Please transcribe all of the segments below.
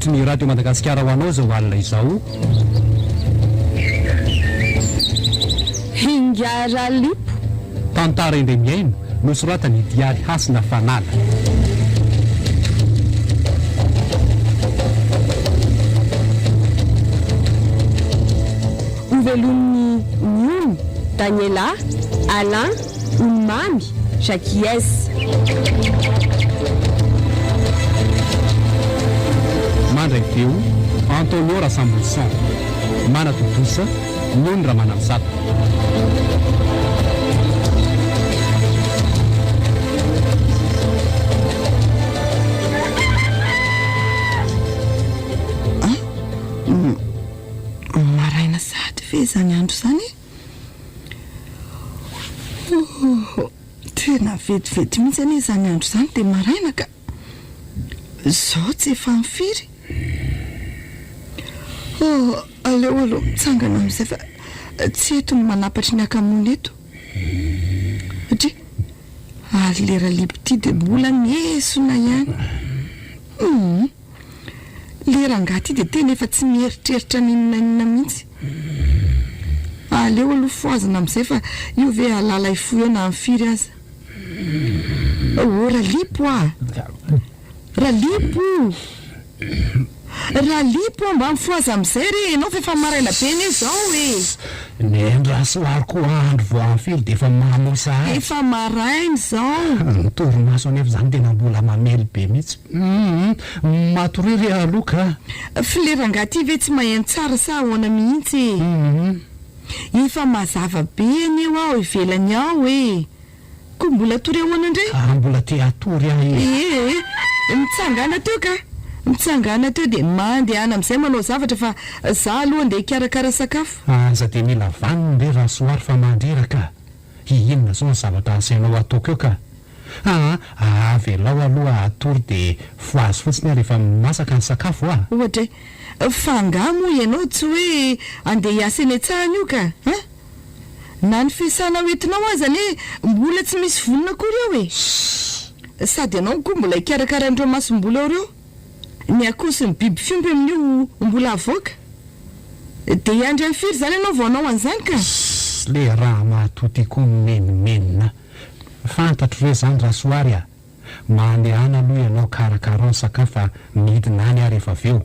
tafiditry ny radio Madagasikara ho anao zao alina izao. Hingara lipo tantara indray miaino nosoratany Diary Hasina Fanala. Ovelon'ny Niony, Daniela, Alain, Oumami, Jacquies. Mandray feo Antonio Rassambousson, Mana Totosa, Niony Ramanamsato. Maraina sady ve zany andro zany? Tena vetivety mihitsy anie zany andro zany dia maraina ka zao tsy efa mifiry. Aleo aloha mitsangana amin'izay fa tsy eto ny manapatry ny akamony eto satria ary lera lipity dia mbola miesona ihany. Lera angaty dia tena efa tsy mieritreritra ninona mihitsy. Aleo aloha foazana amin'izay fa io ve alala ifoy na mifiry aza. Ralipo Ralipo Ralipo mba mifoaza amin'izay re enao fa efa maraina be ny zao Nendrasoary koa andro vao amfiry dia efa mamosa efa maraina zao. Torimaso anefa zany tena mbola mamely be mihitsy. Matoriry aloka filerangaty ve tsy maheno tsara sa ahoana mihitsy. Efa mazava be anio ao ivelany ao ko mbola tory ahoana indray. Mbola te atory ahy. Mitsangana teo ka mitsangana teo dia mandehana amin'izay manao zavatra fa za aloha andeha hikarakara sakafo. Aza dia mila vaniny re rasoary fa mandreraka. Inona zao ny zavatra asainao ataoko eo ka. Avelao aloha atory dia foazy fotsiny ary rehefa masaka ny sakafo ohatra fangamo ianao tsy hoe andeha hiasa eny an-tsahana io ka na ny fiasana hoentinao aza anie mbola tsy misy vonona kory eo sady ianao koa mbola hikarakara andreo masom-bola ao reo ny akoso ny biby fiompy amin'io mbola avoaka dia hiandry amin'ny firy zany ianao vao anao an'izany ka le raha mahatoty koa menimenina fantatro re zany rasoary mandehana aloha ianao karakara ny sakafo fa midina any ary efa avy eo.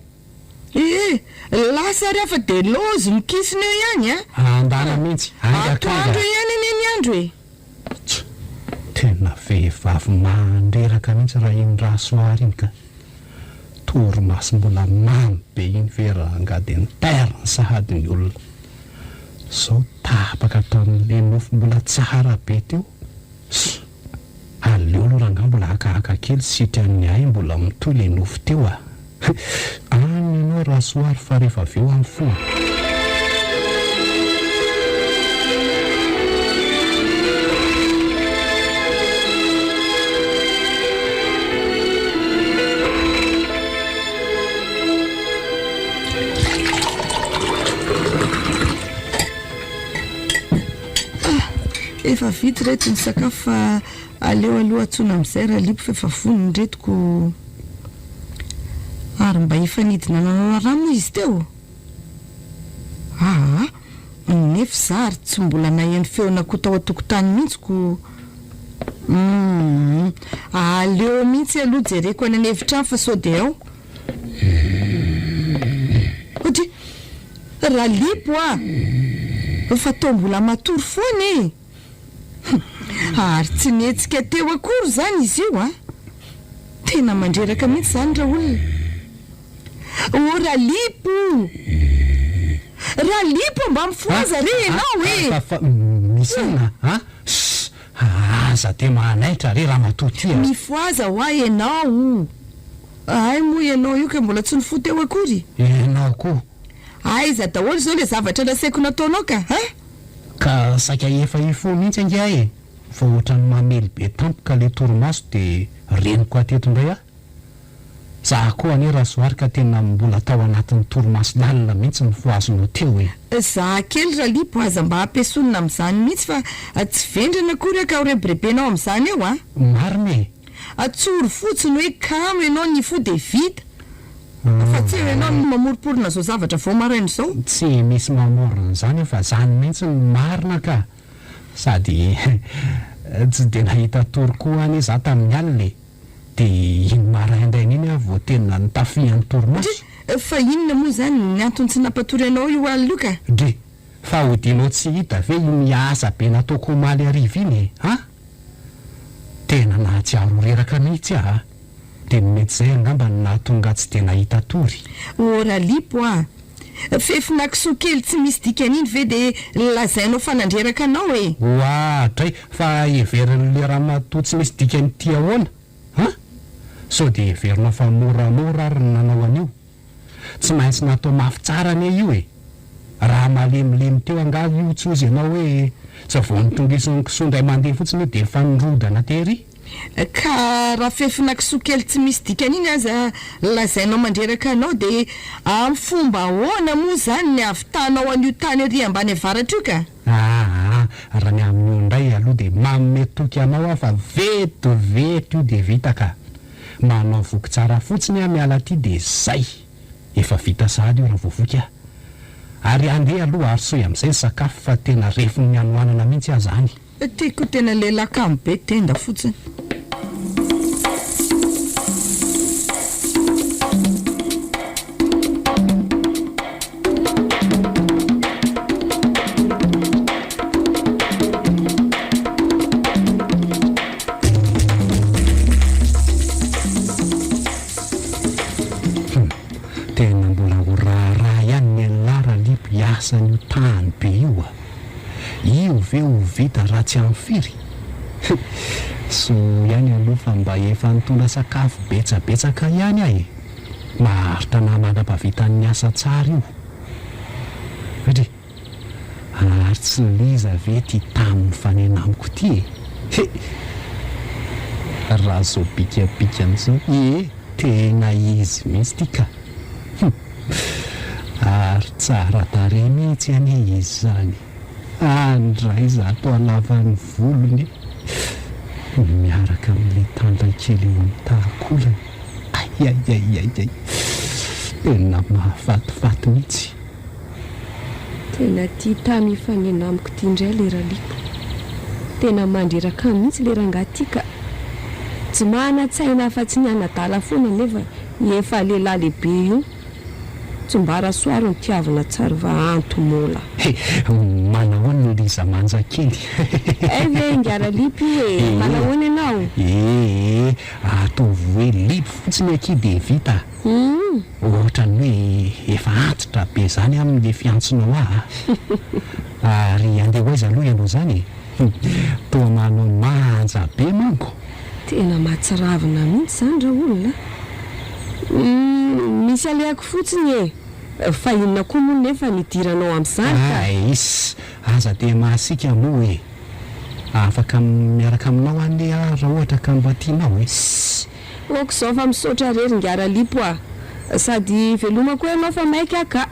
Lasa ary afa dia lozy mikisina eo ihany andana mihitsy atoandro ihany eny andro tena vehivavy mandreraka mihitsy raha iny rasoary iny ka torimaso mbola mamy be iny ve raha angady ny terny sahady ny olona zao tapaka tamin'le nofo mbola tsara be teo. Aleo aloha raha nga mbola akahaka kely sitrany ahy mbola mitoy le nofo teo any ianao rasoary fa rehefa avy eo amin'ny fo. Efa vita reto ny sakafo fa aleo aloha atsona amin'izay raha lipo fa efa vonony retiko ary mba efa nidina nanao rano izy teo. Nefa za ary tsy mbola naheno feona ko tao an-tokotany mihitsiko. Aleo mihitsy aloha jereko any an'evitrano fa sao dia ao ohatra raha lipo fa tao mbola matory foana ary tsy nihetsika teo akory zany izy io tena mandreraka mihitsy zany raha olona. Ralipo mba mifoaza re ianao misana aza te manaitra re raha matoty mifoaza ho ianao ay moa ianao io ka mbola tsy nifo teo akory ianao koa aiza daholo zao le zavatra nasaiko nataonao ka saika efa ifo mihitsy angahy fa ohatrany mamely be tampoka le torimaso dia reniko ateto indray za koa anie rasoary ka tena mbola tao anatin'ny torimaso lalina mihitsy ny foazonao teo za kely raha lipo aza mba ampiasonina amin'izany mihitsy fa tsy vendrana akory ka orebirebenao amin'izany eo mariny atsoro fotsiny hoe kamo ianao ny fo dia vita fa tsy ianao no mamoriporina zao zavatra vao maraina zao. tsy misy mamorona zany fa zany mihitsy ny marina ka sady tsy de nahita tory koa any za tamin'ny alina de iny maraindraina iny a vao tena nitafian'ny torimaso. Fa inona moa zany ny antony tsy nampatory anao io alina io ka? Dre fa hodinao tsy hita ve iny asa be nataoko omaly ariva iny ha tena nahatsiaro reraka mihitsy a de mety zay angamba ny nahatonga tsy de nahita tory. Ora lipo a fefinakisoa kely tsy misy dikany iny ve de lazainao fa nandreraka anao e? Ohatray fa everin'le raha matoa tsy misy dikany ty ahoana ha sao de everinao fa moramora ary ny nanao an'io tsy maintsy natao mafy tsara ane io e raha malemilemy teo angavy io tsy ozy ianao hoe tsy vao nitongisany kisondray mandeha fotsiny hoe de efa nirodana tery. Ka raha fefinakisoa kely tsy misy dikany iny aza lazainao mandreraka anao de amin'ny fomba ahoana moa zany ny avitanao an'io tany ary ambany avaratra io ka? Raha ny amin'io ndray aloha de mametoky anao fa vetovety io de vita ka manao voky tsara fotsiny a miala ty de zay efa vita sahady io raha voavoky a ary andeha aloha ary soy amin'izay ny sakafo fa tena refiny ny anoanana mihitsy aza any. Teko tena lelaka be tenda fotsiny. Tena mbola ho raharaha ihany ny anlara lipo hiasan'io tany be io a io ve ho vita raha tsy amin'ny firy so ihany aloha fa mba efa nitondra sakafo betsabetsaka ihany ahy maharitra namana-pavitan'ny asa tsara io satria ary tsy liza ve ty tamin'ny fanenamiko ty raha zao bikabikany zao tena izy mihitsy ty ka ary tsara tare mihitsy ane izy zany andray za atao alavan'ny volony miaraka amin'le tandra kely eo amin'ny tahakolany ayayayayay tena mahafatifaty mihitsy. tena ty tamy fanenamiko ty indray le raliko tena mandreraka mihitsy le rangaty ka tsy mana-tsaina afa-tsy ny anadala foana nefa efa lehilahy lehibe io tsy mba rasoary ny tiavana tsara va antomola manahoana liza manja kely ve ngara lipy e manahoana ianao ataovy hoe lipy fotsiny aky de vita ohatrany hoe efa antitra be zany amin'le fiantsonao ary andeha hoaiza aloha ianao zany toa manao manja be manko tena mahatsiravina mihitsy zany raha olona misy aleako fotsiny fa inona koa moa nefa nidiranao amin'izany ka isy aza de mahasika moa afaka miaraka aminao an'le raha ohatra ka mba tianao oko zao fa misaotra rery ngara lipo sady velomako ianao fa maika aka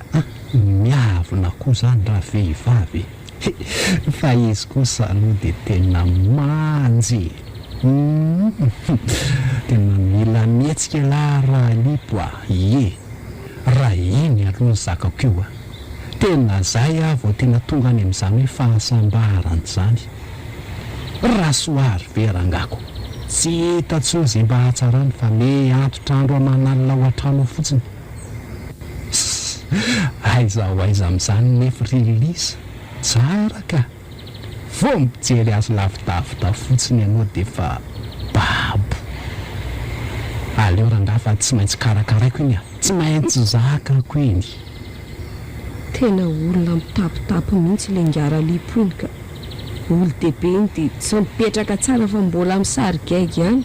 miavina koa zany raha vehivavy fa izy kosa aloha de tena manjy tena mila mihetsika raha lipo raha iny aloha ny zakako io tena zay vao tena tonga any amin'izany hoe fahasambarany zany raha soary verangako tsy hita tsozy mba hatsarany fa me antotrandro amanalina ao an-trano fotsiny aiza amin'izany nefa rilisa tsara ka vo mijery azo lavidavida fotsiny ianao de fa babo aleo rangaha fa tsy maintsy karakaraiko iny tsy maintsy zakako iny tena olona mitapitapo mihitsy le ngara lipo iny ka olo dehibe iny de tsy mipetraka tsara fa mbola amin'ny sarigaigy ihany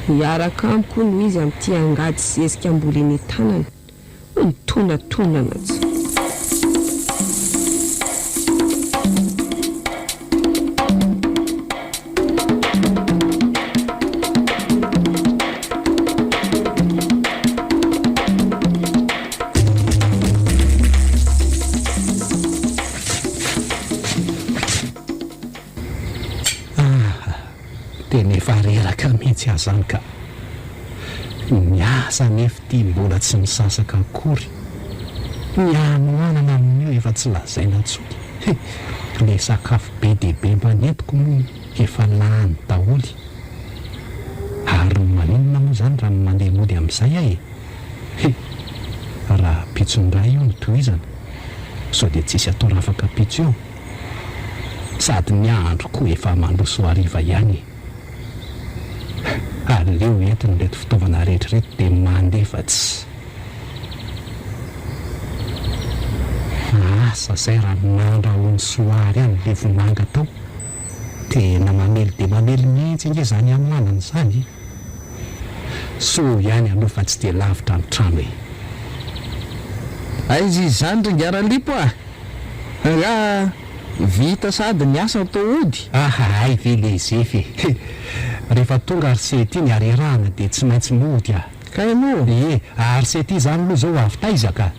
miaraka amiko no izy amin'ity angady zezika mbola eny tanana mitonantonana tsy tena efa reraka mihitsy azany ka miasa nefa ty mbola tsy misasaka akory, ny anoanana amin'io efa tsy lazaina tsoky. Le sakafo be dehibe manentiko moa efa lany daholy. Ary maninona moa zany raha mandeha mody amin'izay ahy e. Raha pitsondray io notohizana sao dia tsisy atao raha afaka pitso io, sady ny andro koa efa mandroso hariva ihany. Aleo entiny reto fitaovana rehetrarehetra dia mandefatsy. Asa zay raha nandrahoany soary any le vomanga tao, tena mamely dia mamely mihitsy nge zany amin'ny anana izany. So ihany aloha fa tsy dia lavitra ny trano e. Aiza izany Ringara Lipo a? Raha vita sady ny asa atao ody. Ay ve lezefy rehefa tonga arsety iny arerahana dia tsy maintsy mody a. Ka moa? Arsety zany aloha zao avy taizaka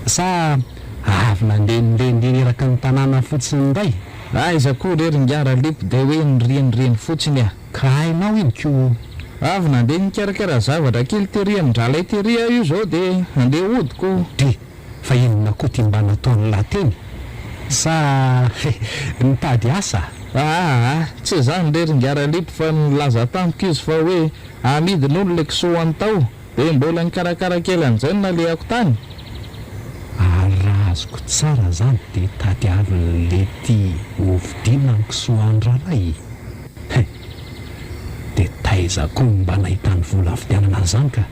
sa avy nandenireny eraky ny tanàna fotsiny indray. Aiza koa re Ringara Lipo dia hoe nirenireny fotsiny a. Ka hainao iny ko avy nandeha nikarakara zavatra kely tery amin-drala tery io zao dia andeha odiko. de fa inona koa ty mba nataony lateny sa nitady asa? Tsy zany le Ringara Lipo fa nilaza tamiko izy fa hoe amidin'olo le kisoa antao dia mbola nikarakara kely an'izany naleako tany. Raha azoko tsara zany dia tadiavin'le ty hovidina ny kisoany raray. Dia taiza koa mba nahitany vola afidianana an'izany ka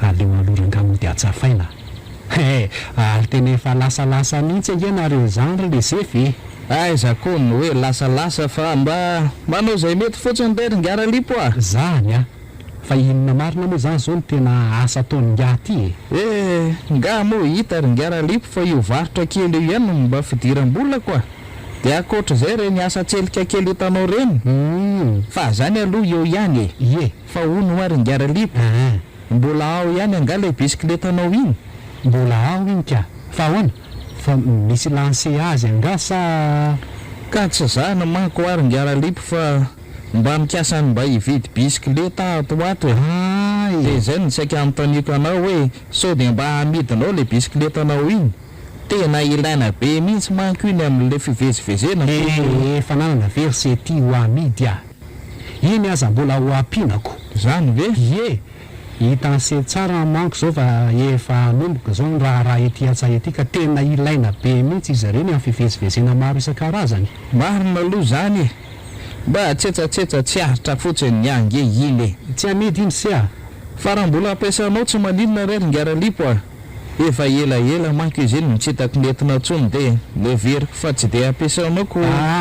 aleo alorangamo dia atsafaina. Ary tena efa lasalasa mihitsy angenareo zany le zefy. Aiza koa ny hoe lasalasa fa mba manao izay mety fotsiny le Ringara Lipo a. Zany a, fa inona marina moa zany zao no tena asa ataony nga ty e. Nga moa hita Ringara Lipo fa io varotra kely io ihany no mba fidiram-bola koa. Dia akoatra izay reny asa tselika kely hitanao reny. Fa zany aloha eo ihany e. Fa hono hoa Ringara Lipo, mbola ao ihany anga le bisikletanao iny. Mbola ao iny ka, fa ahoana? Fa misy lancé azy anga sa? Ka tsy zana manko hoa Ringara Lipo fa mba mikasany mba hividy bisikleta ato e. Dia zay no saika anontaniako anao hoe sao dia mba amidinao le bisikletanao iny. Tena ilaina be mihitsy manko iny amin'le fivezivezena. Efa nanana versety ho amidy a. Iny aza mbola ho ampinako. Zany ve? Hitanse tsara manko zao fa efa anomboka zao raha ety atsahy ety ka tena ilaina be mihitsy izy ireny amin'ny fivezivezena maro isan-karazany. Marina aloha zany mba tsetsatsetsat tsy aritra fotsiny ny ange iny e. Tsy amidy iny se a. Fa raha mbola ampiasanao tsy maninona re Ringara Lipo a. Efa ela manko izy iny mitsitako netina tsony dia leveriko fa tsy dia ampiasanao ko.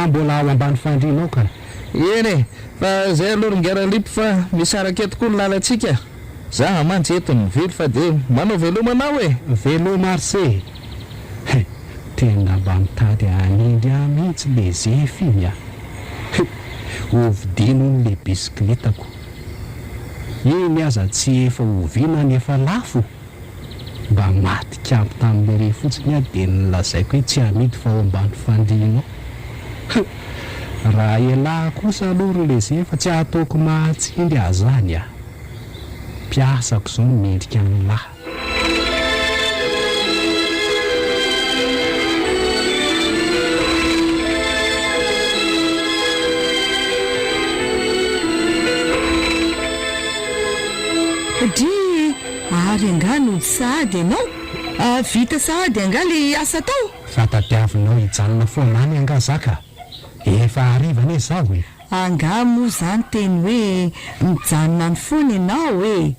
Mbola ao ambany fandrinao ka. Eny fa zay aloha Ringara Lipo fa misaraka eto koa ny lalantsika. Za mantsy eto ny velo fa dia manao velomanao e. Velo marse. Tena mba mitady anindry mihitsy le zefy iny a. Hovidino le bisikletako. Iny aza tsy efa hoviana ny efa lafo. Mba maty kiampy tamin'le re fotsiny a dia nilazaiko hoe tsy amidy fa ao ambany fandrinao. Raha ialahy kosa aloha le zefa tsy ataoko mahatsindry azany a. Piasako zao mendrika ny lahy. Dry ary anga no sahady ianao vita sahady anga le asa tao. Fatadiavinao hijanona foanany anga zaka. Efa arivana izaho e. Anga moa zany teny hoe mijanona ny foana ianao e.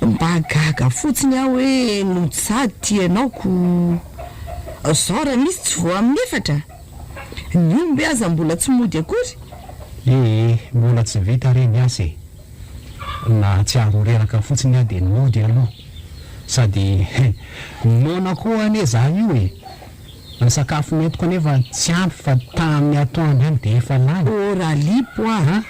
Mba gaga fotsiny aho hoe no sady ty ianao ko zao raha misy tsy voa amin'ny efatra. Ny omby aza mbola tsy mody akory. Mbola tsy vita reny asa e. Na tsy aroreraka fotsiny a dia mody aloha. Sady nona koa ane za io e. Ny sakafo mentiko anefa tsy ampy fa tamin'ny atoandro any dia efa lany. Raha Lipo a.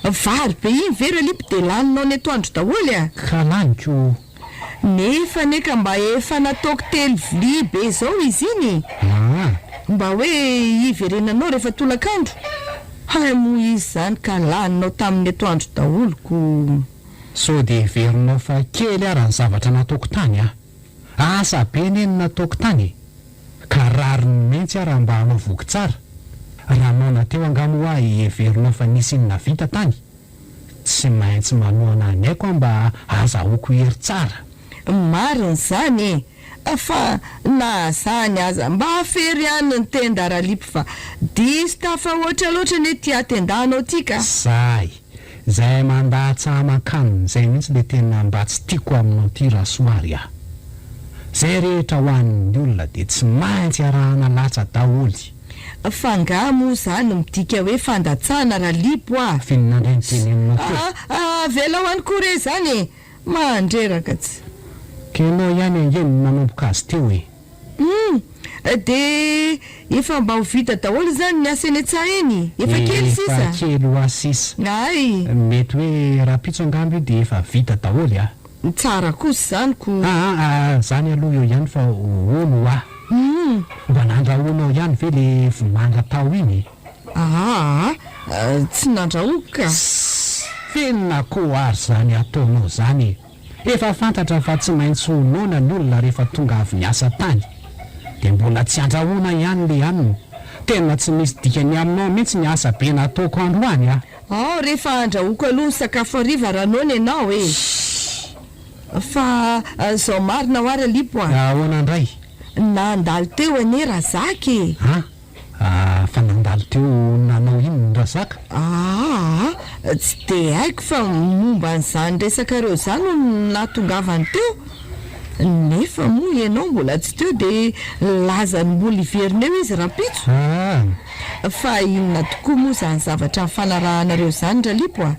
Vary be iny vera Lipo dia laninao ny atoandro daholo a. Ka laniko. Nefa neka mba efa nataoko telo vilia be zao izy iny. Mba hoe hiverenanao rehefa tolakandro. Hay moa izy zany ka laninao tamin'ny atoandro daholo ko. so de heverinao fa kely ara ny zavatra nataoko tany asa be neny nataoko tany ka rariny mihitsy raha mba hanao voky tsara raha naona teo angamo hoa heverinao fa nisy inona vita tany tsy maintsy manoana any aiko mba azahoako hery tsara. Mariny zany fa na zany aza mba afery any ny tenda Ralipo fa diso tafa ohatra loatra ny tia tendanao ty ka zay mandahatsahaman-kaniny zay mihitsy le tena mba tsy tiako aminao ty Rasoary zay rehetra ho an'ny olona de tsy maintsy arahana latsa daholy fangamo zany midika hoe fandatsana Ralipo fininandray ny teny aminao vela ho any kore zany mandreraka tsy kenao ihany angeny nanomboka azy teo de efa mba ho vita daholo zany ny asa eny an-tsaha eny efa kely sisa kely ho asisa ay mety hoe rapitso angambo io de efa vita daholo tsara kosa zany ko zany aloha eo ihany fa ono mba nandrahoanao ihany ve le vomanga tao iny tsy nandrahoka fenina ko ary zany ataonao zany efa fantatra fa tsy maintsy honona ny olona rehefa tonga avy niasa tany de mbola tsy andrahoana ihany le aniny tena tsy misy dikany aminao mihitsy ny asa be nataoko androany rehefa andrahoako aloha ny sakafo hariva ranony ianao fa zao marina ho ary Ralipo ahoana indray nandalo teo ane Razaka fa nandalo teo nanao ino ny Razaka tsy de haiko fa momba n'izany resakareo zany no natongavany teo nefa moa ianao mbola tsy teo de lazany mbola iverineo izy Rapitso fa inona tokoa moa zany zavatra mifanarahanareo zany Ralipo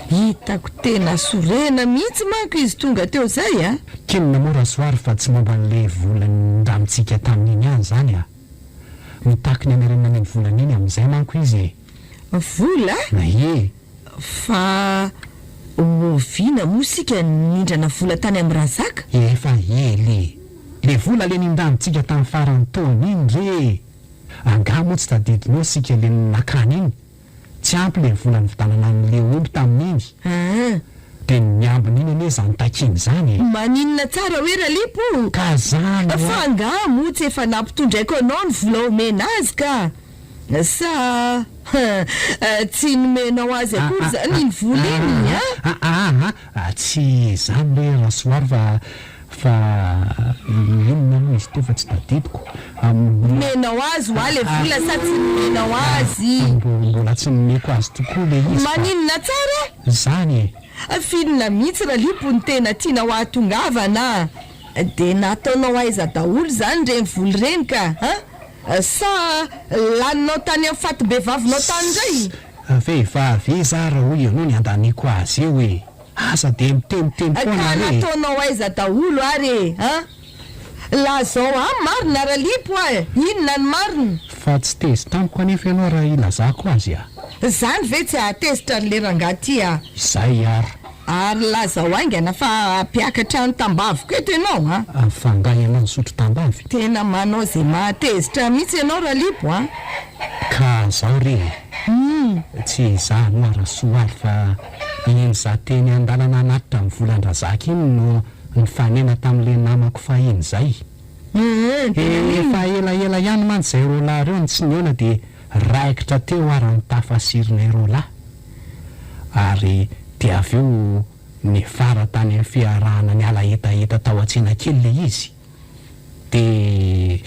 hitako tena sorena mihitsy manko izy tonga teo zay kinona moa Rasoary fa tsy momba n'le volany ndramitsika tamin'iny ihany zany mitakiny anarenana ny volan'iny amin'izay manko izy vola fa ovina moa sika nindrana vola tany amin'ny Razaka efa ely le vola le nindramitsika tamin'ny farany taona iny re angamo tsy tadidinao sika le nakany iny tsy ampy le vola nividanana n'le omby tamin'iny de niambiny iny ane zany takiny zany maninona tsara hoe Ralipo ka zany fa angamo tsy efa nampitondraiko anao ny vola omena azy ka sa tsy nomenao azy akory zany iny vola iny tsy zany le Rasoary fa inona moa izy teo fa tsy tadidiko menao azy ho le vola sa tsy menao azy mbola tsy nomeko azy tokoa le izy maninona tsara zany finona mihitsy Ralipo ny tena tiana ho ahatongavana de nataonao aiza daholo zany reny voly reny ka sa laninao tany amin'ny faty-bevavinao tany ndray vehivavy zara hoy ianao ny andaniko azy eo asa de miteny ka nataonao aiza daholo ary la zao marina Ralipo inona ny marina fa tsy tezy tamiko anefa ianao raha ilazako azy zany ve tsy ahatezitra ny lerangaty izay ary laza ho aingana fa ampiakatra ny tambaviko eto ianao afangay ianao ny sotro tambavy tena manao zay mahatezitra mihitsy ianao Ralipo ka zao re tsy zany Rasoary fa iny za teny andalana anatitra amin'ny volan-Razaka iny no nifanena tamin'le namako fahiny zay efa elaela ihany mantsy zay roalahy reo ny tsy niona de raikitra teo ary nitafasirinay roalahy ary de avy eo nifara tany amin'ny fiarahana ny alahetaeta tao an-tsena kely le izy de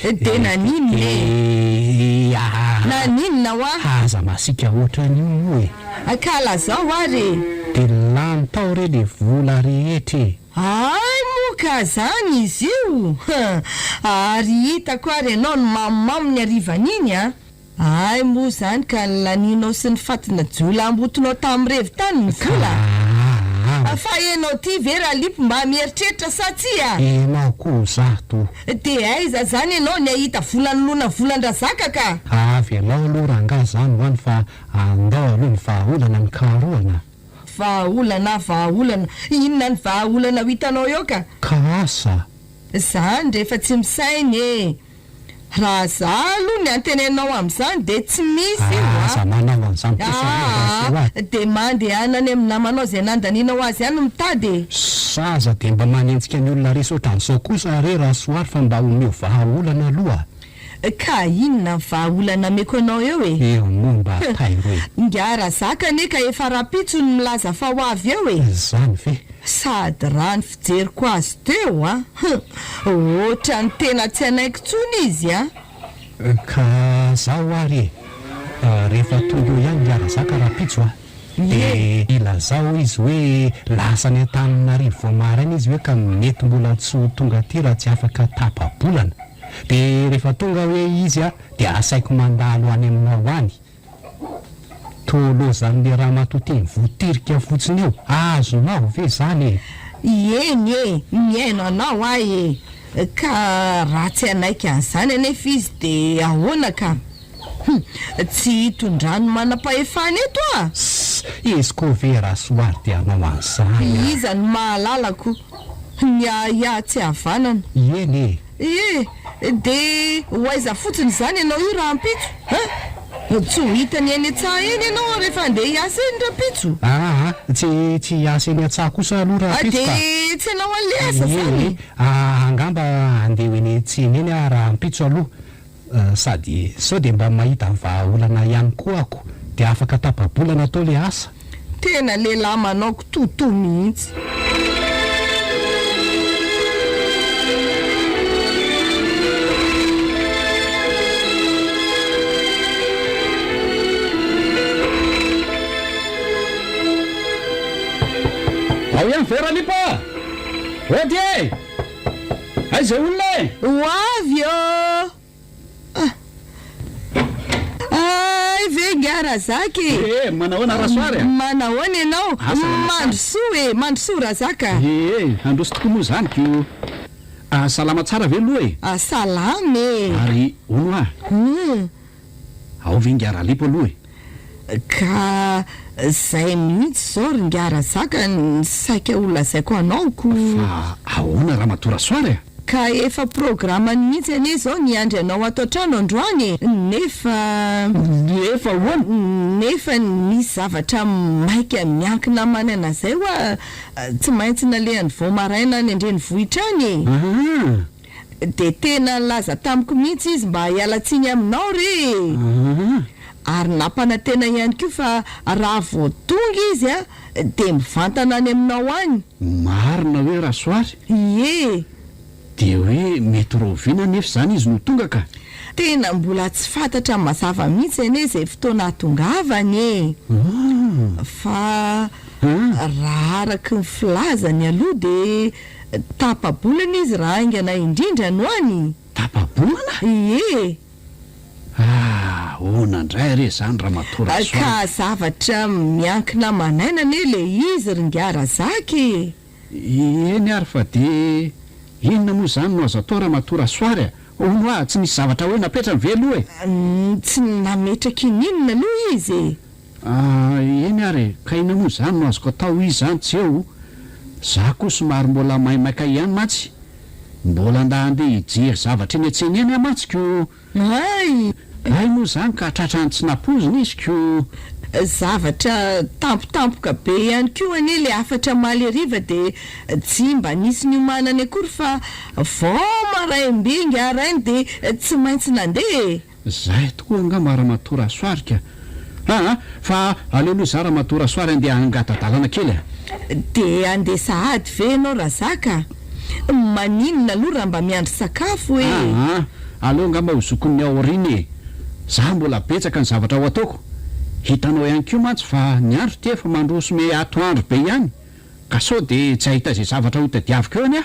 naninona aza masika ohatran'io ka lazao ary de lany tao re le vola rehetra moa ka zany izy io ary hitako ary ianao ny mamimamo ny arivan'iny moa zany ka laninao sy ny fatina jola ambotonao tamin'ny revi tany ny vola fa ianao ty ve Ralipo mba mieritreritra sa tsy enao koa zato de aiza zany ianao ny ahita volan'olona volan-Razaka ka avy alao aloha ranga zany hoany fa andao aloha ny vahaolana ny karoana vahaolana inona ny vahaolana ho hitanao eo ka asa zany rehefa tsy misainy raha za aloha ny antenenao amin'izany de tsy misy za manao an'izany de mandehana any amin'ny namanao zay nandaninao azy ihany mitady saza de mba manenjika ny olona resy ohatran'izao kosa re raha soary fa mba omeo vahaolana aloha ka inona vahaolana meko anao eo eo momba tairoe ngiara zaka ne ka efa rapitso ny milaza fa ho avy eo zany ve sady raha ny fijeriko azy teo ohatra ny tena tsy anaiko tsony izy ka zaho ary rehefa tonga eo ihany ngiara zaka rapitso de ilazao izy hoe lasa ny Antananarivo vao maraina izy hoe ka mety mbola tsy tonga aty raha tsy afaka tapa-bolana de rehefa tonga hoe izy de asaiko mandalo any aminao any tolozan'le raha matoteny votirika fotsiny eo azonao ve zany eny miaino anao ay ka raha tsy anaiky an'izany anefa izy de ahoana ka tsy hitondrano manam-pahefana eto izy ko ve raha soary de anao an'izany iza ny mahalalako ny tsy havanana eny de hoaiza fotsiny zany ianao io raha ampitso tsy ho hitany eny an-tsaha eny ianao rehefa andeha hiasa eny rapitso tsy hiasa eny an-tsaha kosa aloha rapitso ka de tsy anao an'le asa zany angamba andeha ho eny tsiny eny raha ampitso aloha sady sao de mba mahita vahaolana ihany koa ako de afaka tapa-bolana atao le asa tena lehilahy manaoko toto mihitsy ao ihany veralipa ody aiza olona ho avy ay ve ngiara zaky manahoana rasoary manahoana ianao mandrosoa mandrosoa raha zaka androso toko moa zany ko salama tsara ve aloha salamy ary ono ao ve ngiara lipo aloha ka zay mihitsy zao ry ngiara zaka ny saika olazaiko anaoko fa ahoana raha matora soary ka efa programany mihitsy ane zao ny andry anao ato an-trano androany nefa misy zavatra maika miankina manana zay hoa tsy maintsy nalehan'ny vao maraina ny andreny vohitrany de tena laza tamiko mihitsy izy mba hialatsiny aminao re ary nampanantena ihany koa fa raha vao tonga izy de mivantana any aminao any marina hoe rasoary de hoe mety roviana nefa zany izy no tonga ka tena mbola tsy fantatra mazava mihitsy ane zay fotoana tongavany fa raha araky ny filazany aloha de tapa-bolana izy raha aingana indrindra no any tapa-bolana onandray re zany raha matora ka zavatra miankina manaina ane le izy ry ngiara zaky eny ary fa de inona moa zany no azo atao raha matora soary ono tsy misy zavatra hoe napetra ny velo tsy nametraky ninona aloha izy eny ary ka ina moa zany no azoko atao izy zany tsy eo za koa somary mbola maimaka ihany matsy mbola nda andeha hijery zavatra eny an-tsena eny amatsiko ay moa zany ka tratrany tsy napoziny izy ko zavatra tampotampoka be ihany ko ane le afatra maly ariva de tsy mba nisy ny omanany akory fa vao maraim-bingy arainy de tsy maintsy nandeha zay tokoa angamba raha matora soary ka fa aleoloha za raha matora soary andeha angatadalana kely de andeha sahady ve anao raha zaka maninona aloha raha mba miandry sakafo aleo angamba hozokony aoriny za mbola betsaka ny zavatra ho ataoko hitanao ihany ko mantsy fa ny andro ty efa mandrosome atoandro be ihany ka sao de tsy ahita zay zavatra ho tadiaviko eo any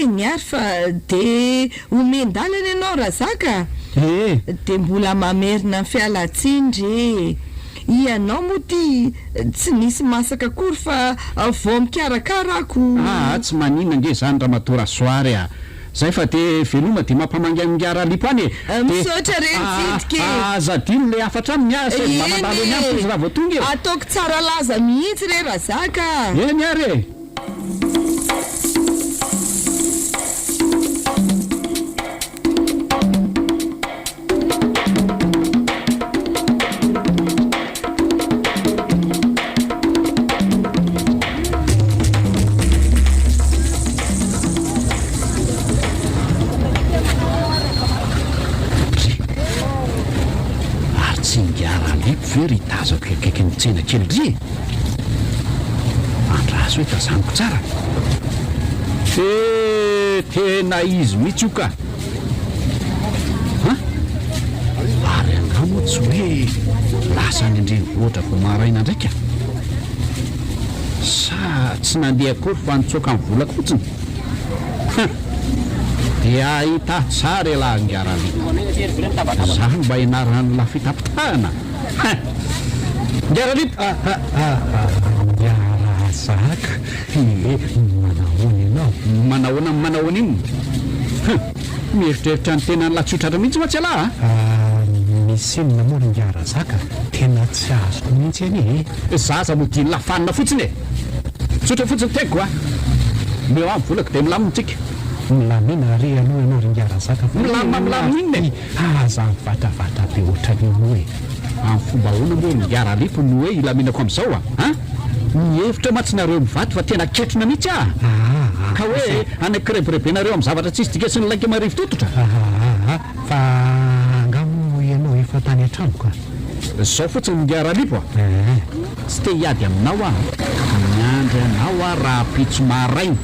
eny ary fa de omendalana ianao raha zaka de mbola mamerina ny fialatsindry ianao moa ty tsy nisy masaka akory fa vao mikarakarako tsy maninona nge zany raha matora soary zay fa de veloma de mampamangiangiara lipo any misaotra renjitiky azadino le afatra aminy mba mandalo eny ampo izy raha vao tonga ataoko tsara laza mihitsy re raha zaka eny ary lipo very tazako akaiky ny tsena kely ry andraso hoe tazaniko tsara tena izy mihitsy io ka ary angamo tsy hoe lasa ny andrenivohitra vo maraina ndraika sa tsy nandeha akory fa nitsoaka ny vola kotsiny dia ahita tsara elahy ngiaralipo zany mba hianarana ny lafitapitahana ngiaralipo ngiarazaka manahoana manahoana iny mieritreritra ny tena ny latsotratra mihitsy matsy alahy misy inona moa ngiarazaka tena tsy azoko mihitsy any zaza mo diany lafanina fotsiny e tsotra fotsiny tegoko a meo amin'ny volako dia milamintsika milamina re aloha ianao ringiarazaka milamina iny aza mivatravatra be ohatran'ino hoe amin'ny fomba ahoana moa ngiaralipo no hoe ilaminako amin'izao mihevitra matsinareo mivaty fa tena ketrona mihitsy ka hoe anakirevrebenareo amin'ny zavatra tsisy dika sy ny laika marivo tototra fa angamo ianao efa tany an-tranoka zao fotsiny ngiaralipo tsy te hiady aminao miandry anao raha pitso maraina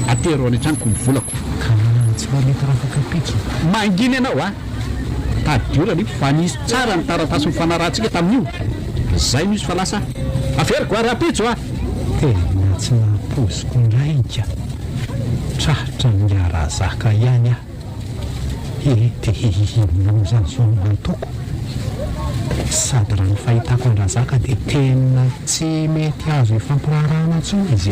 atero any an-tranoko mivolako ka tsy manety raha afaka pitso manginy ianao tadiolalipo fa nisy tsara ny taratasy mifanarahantsika tamin'io zay misy fa lasa aferiko raha pitso tena tsy nampoziko ndraika trahatra ngiarazaka ihany dia ino zany zao mantoko sady raha ny fahitako andrazaka dia tena tsy mety azo hifampirarahana ntsony izy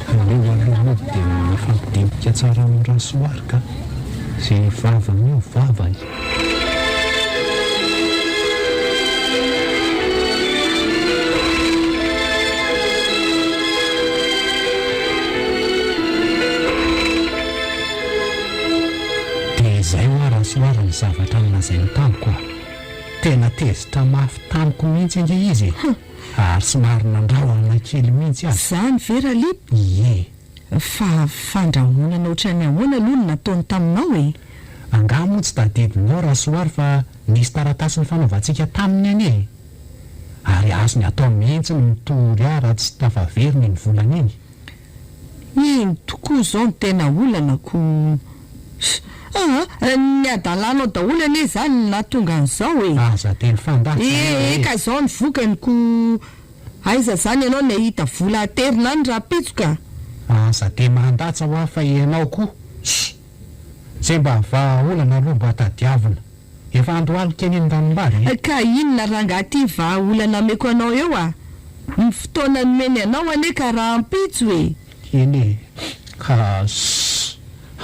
aleo aloha dia mifampidimika tsara amin'ny rasoary ka zay vavany io vavany dia izay hoa rasoary ny zavatra nolazainy tamiko tena tezitra mafy tamiko mihitsy indre izy ary somary nandrahoana kely mihitsy zany vera lipo fa fandrahonana ohatrany ahoana aloha no nataony taminao angamo tsy tadidinao rasoary fa nisy taratasy ny fanaovantsika taminy any ary azo ny atao mihitsy ny mitory raha tsy tafaveriny ny volana iny ino tokoa zao ny tena olanako ny adalanao daholo ane zany natonga an'izao aza teny fandatsy ka zao ny vokanyko aiza zany ianao ny ahita vola aterina any raha pitsoka aza te mandatsa hoa fa ianao koa zay mba vahaolana aloha mba tadiavina efa andohalika any eny ranombary ka inona raha ngaty vahaolana ameko anao eo ny fotoana nomeny anao ane ka raha ampitso eny ka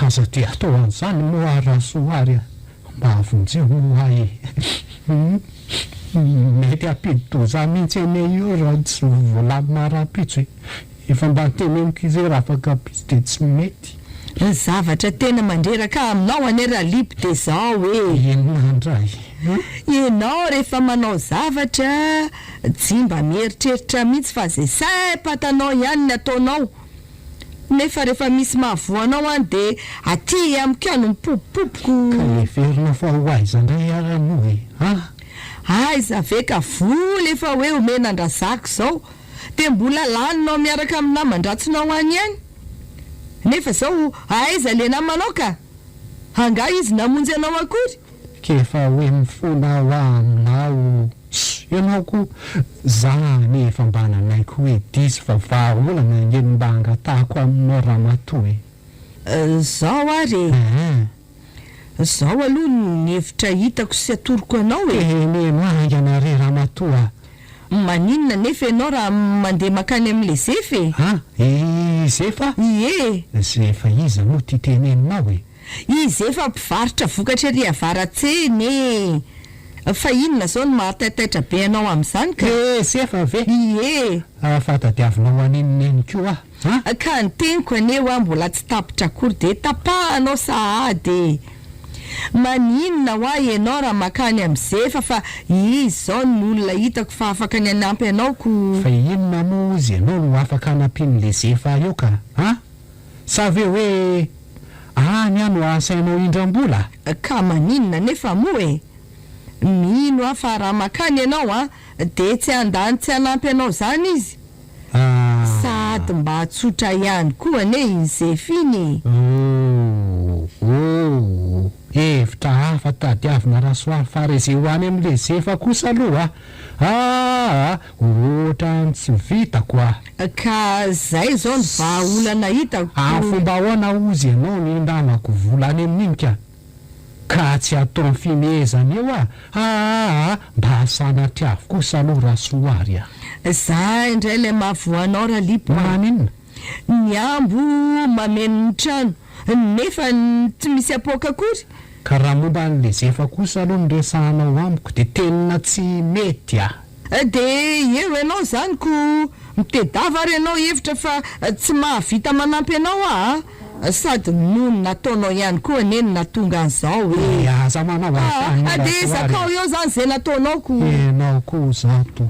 aza te atao an'izany moa rasoary mba avonjeo moa mety ampidi-toza mihitsy ene io raha tsy volamy mara-pitso efa mba nteneniko izy raha afaka apitso dia tsy mety zavatra tena mandreraka aminao ane raha lipo dia zao enandray ianao rehefa manao zavatra tsy mba mieritreritra mihitsy fa zay saipatanao ihany ny ataonao nefa rehefa misy mahavoanao any dia aty amikano mipopopoko ka everina fa ho aiza ndray arano aiza ve ka vola efa hoe omena andrazako zao dia mbola laninao miaraka amin'ny namandratsinao any ihany nefa zao aiza le namanao ka hanga izy namonjy anao akory kefa hoe mifona ho aminao ianao ko zany efa mba nanaiko hoe disy fa vahaolana ngeny mba angatahako aminao raha matoa zao ary zao aloha ny hevitra hitako sy atoroko anao neno anganare raha matoa maninona nefa ianao raha mandeha makany amin'le zefy zefa zefa iza moa ty teneninao izy efa mpivarotra vokatra ry avaratseny fa inona zao no mahataitaitra be anao amin'izany ka zefa ve afatadiavinao aninoneny koa ka ny teniko aneo mbola tsy tapitra akory dia tapahanao sahady maninona hoa ianao raha makany amin'zefa fa izy zao ny olona hitako fa afaka ny anampy anaoko fa inona moa izy ianao no afaka anampin'le zefa eo ka sa ve hoe any ano asainao indram-bola ka maninona nefa moa mino afa raha makany ianao a de tsy andany tsy hanampy anao zany izy sady mba tsotra ihany koa ane iny Zefiny. Hevitra hafa tadiavina rasoary fareze hoany am'le Zefa kosa aloha ohatrany tsy vitako ka zay zao ny vahaolana hitako. Fomba ahoana ozy ianao ny indramako volany amin'iny ka tsy atao fimezana eo mba hasanatry avokosa aloha rasoary za indray le mahavoanao raha lipo maninona ny ambo mameno ny trano nefa tsy misy apoka akory. Ka raha momba an'le Zefa kosa aloha ny resahanao amiko de tena tsy mety de eo ianao zany ko mitedava ary ianao hevitra fa tsy mahavita manampy anao sady nono nataonao ihany koa neny natonga an'izao aza manao de zakao eo zany zay nataonao ko enao ko zato.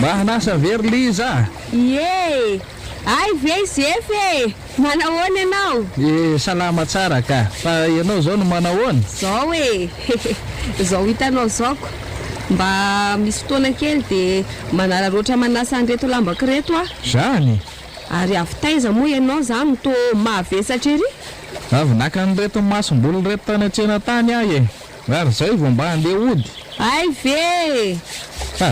Mahanasa very Liza. Ye, ay ve Zefa manahoana ianao? Salama tsara ka. Fa ianao zao no manahoana? Zao zao hitanao zao ko mba misy fotoana kely de manararoatra manasa an'ireto lambako reto Zany? Ary avy taiza moa ianao zany to mahavesatra ery? Avy naka an'ireto masom-boly reto tany an-tsena tany ary zay vao mba handeha ody. Ay ve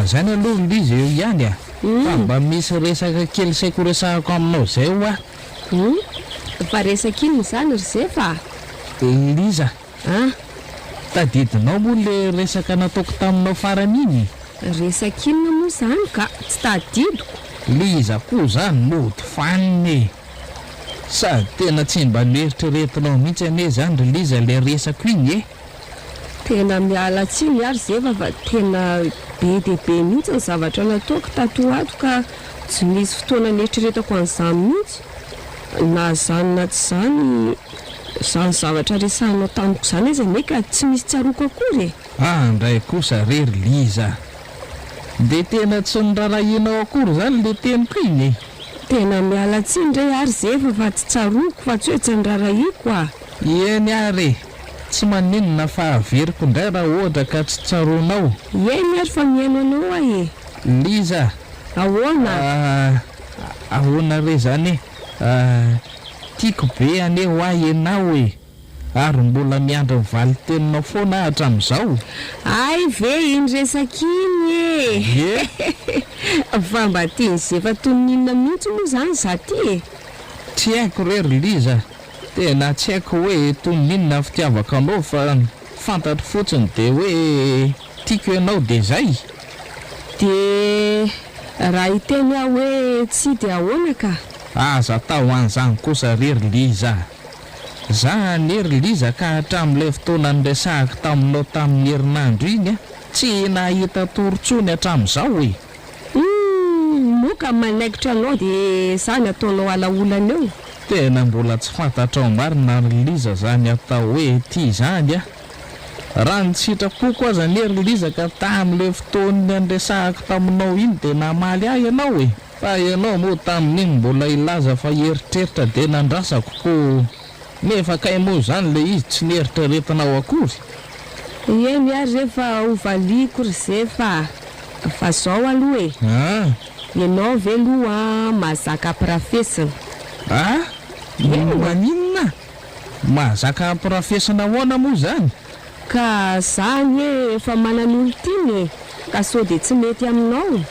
Zany aloha Liza eo ihany fa mba misy resaka kely saiko resahako aminao zay fa resaka ino zany ry Zefa? Liza tadidinao moa le resaka nataoko taminao farany iny. Resaka inona moa zany ka tsy tadidiko. Liza koa zany mody faniny sady tena tsy mba noeritriretinao mihitsy ane zany ry Liza le resako iny Tena miala tsiny ary Zefa fa tena be de be mihitsy ny zavatra nataoko tato ato ka tsy misy fotoana neritreretako an'izany mihitsy na zany na tsy zany zany zavatra resahanao tamiko zany izy ane ka tsy misy tsaroko akory ndray kosa rery Liza de tena tsy nirarahinao akory zany le teniko iny tena miala tsiny ndray ary Zefa fa tsy tsaroko fa tsy hoe tsy nirarahiko eny ary tsy maninona fa averiko indray raha ohatra ka tsy tsaronao. Eny ary fa miaino anao Liza ahoana re zany tiako be ane ho enao ary mbola miandry mivaly teninao foana hatramin'izao. Ay ve iny resaka iny fa mba tiany Zefa toninina mihitsy moa zany za ty tsy haiko rery Liza tena tsy haiko hoe toninina fitiavaka anao fa fantatro fotsiny de hoe tiako ianao de zay de raha hiteny aho hoe tsy de ahoana ka aza tao an'izany kosa rery Liza zany ery Liza ka hatramin'ilay fotoana niresahako taminao tamin'ny herinandro iny tsy nahita torontsony hatramin'izao moka manaikitra anao de zany ataonao alaolana eo tena mbola tsy fantatrao marina ry Liza zany atao hoe ty zany raha ny sitrapoko aza ny ery Liza ka tamin'ilay fotoany niresahako taminao iny de namaly ahy ianao fa ianao moa tamin'iny mbola ilaza fa eritreritra de nandrasako ko nefa kay moa zany le izy tsy nieritreretinao akory eny ary rehefa hovaliko ry Zefa fa zao aloha ianao ve aloha mahazaka profesina maninona mahazaka profesina ahoana moa zany ka zany efa manan'olo tiny ka sao de tsy mety aminao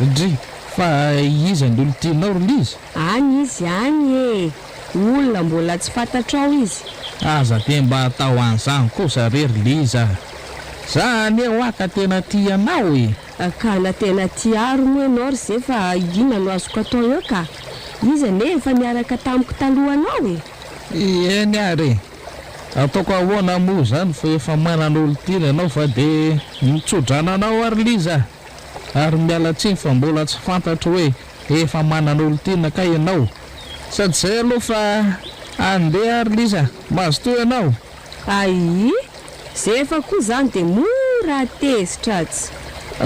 dry fa iza ny olo tianao ry Liza any izy any olona mbola tsy fantatrao izy aza de mba atao an'izany kosa rery Liza zany aka tena tianao ka na tena tiaro moa ianao ry Zefa ina no azoko atao eo ka izy anefa miaraka tamiko talohanao eny ary ataoko ahoana moa zany fa efa manan'olo tiana ianao fa de mitsodrana ary Liza ary miala tsiny fa mbola tsy fantatro hoe efa manan'olo tiana ka ianao sady zay aloha fa andeha ary Liza mahazo toy ianao Ai, zay efa koa zany de mora tezitra tsy